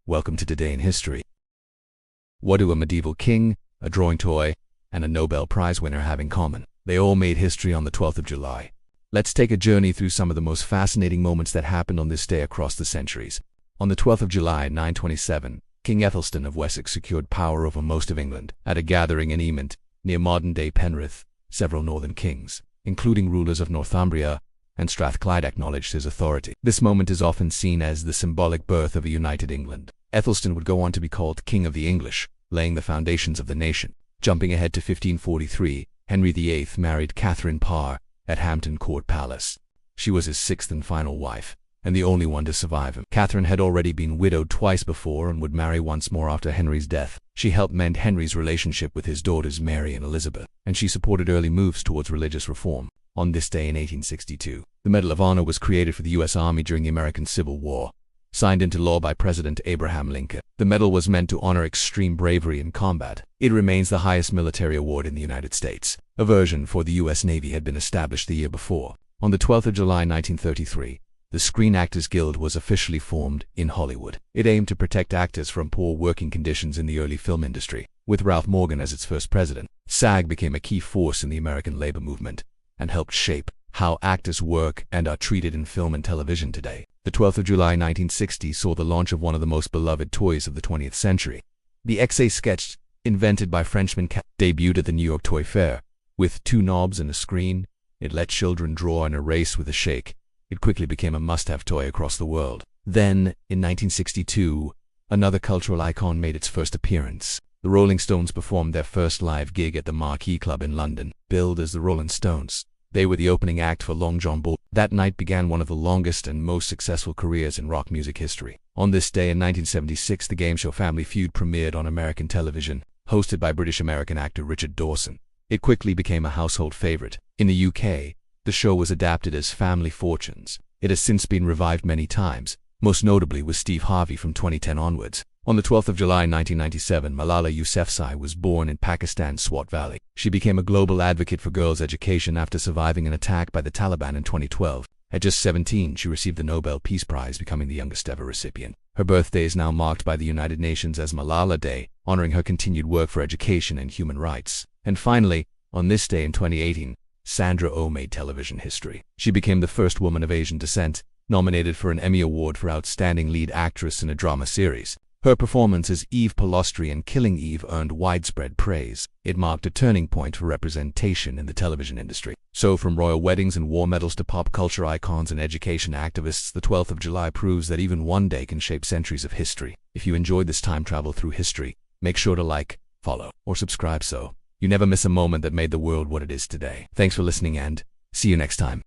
Welcome to Today in History. What do a medieval king, a drawing toy, and a Nobel Prize winner have in common? They all made history on the 12th of July. Let's take a journey through some of the most fascinating moments that happened on this day across the centuries. On the 12th of July, 927, King Aethelstan of Wessex secured power over most of England. At a gathering in Emmy, near modern-day Penrith, several northern kings, including rulers of Northumbria and Strathclyde, acknowledged his authority. This moment is often seen as the symbolic birth of a united England. Aethelstan would go on to be called King of the English, laying the foundations of the nation. Jumping ahead to 1543, Henry VIII married Catherine Parr at Hampton Court Palace. She was his sixth and final wife, and the only one to survive him. Catherine had already been widowed twice before and would marry once more after Henry's death. She helped mend Henry's relationship with his daughters Mary and Elizabeth, and she supported early moves towards religious reform. On this day in 1862, the Medal of Honor was created for the U.S. Army during the American Civil War. Signed into law by President Abraham Lincoln, the medal was meant to honor extreme bravery in combat. It remains the highest military award in the United States. A version for the U.S. Navy had been established the year before. On the 12th of July 1933, the Screen Actors Guild was officially formed in Hollywood. It aimed to protect actors from poor working conditions in the early film industry. With Ralph Morgan as its first president, SAG became a key force in the American labor movement and helped shape how actors work and are treated in film and television today. The 12th of July 1960 saw the launch of one of the most beloved toys of the 20th century. The Etch A Sketch, invented by Frenchman debuted at the New York Toy Fair. With two knobs and a screen, it let children draw and erase with a shake. It quickly became a must-have toy across the world. Then, in 1962, another cultural icon made its first appearance. The Rolling Stones performed their first live gig at the Marquee Club in London. Billed as the Rolling Stones, they were the opening act for Long John Bull. That night began one of the longest and most successful careers in rock music history. On this day in 1976, the game show Family Feud premiered on American television, hosted by British-American actor Richard Dawson. It quickly became a household favorite. In the UK, the show was adapted as Family Fortunes. It has since been revived many times, most notably with Steve Harvey from 2010 onwards. On the 12th of July 1997, Malala Yousafzai was born in Pakistan's Swat Valley. She became a global advocate for girls' education after surviving an attack by the Taliban in 2012. At just 17, she received the Nobel Peace Prize, becoming the youngest ever recipient. Her birthday is now marked by the United Nations as Malala Day, honoring her continued work for education and human rights. And finally, on this day in 2018, Sandra Oh made television history. She became the first woman of Asian descent nominated for an Emmy Award for Outstanding Lead Actress in a Drama Series. Her performance as Eve Polastri in Killing Eve earned widespread praise. It marked a turning point for representation in the television industry. So from royal weddings and war medals to pop culture icons and education activists, the 12th of July proves that even one day can shape centuries of history. If you enjoyed this time travel through history, make sure to like, follow, or subscribe so you never miss a moment that made the world what it is today. Thanks for listening and see you next time.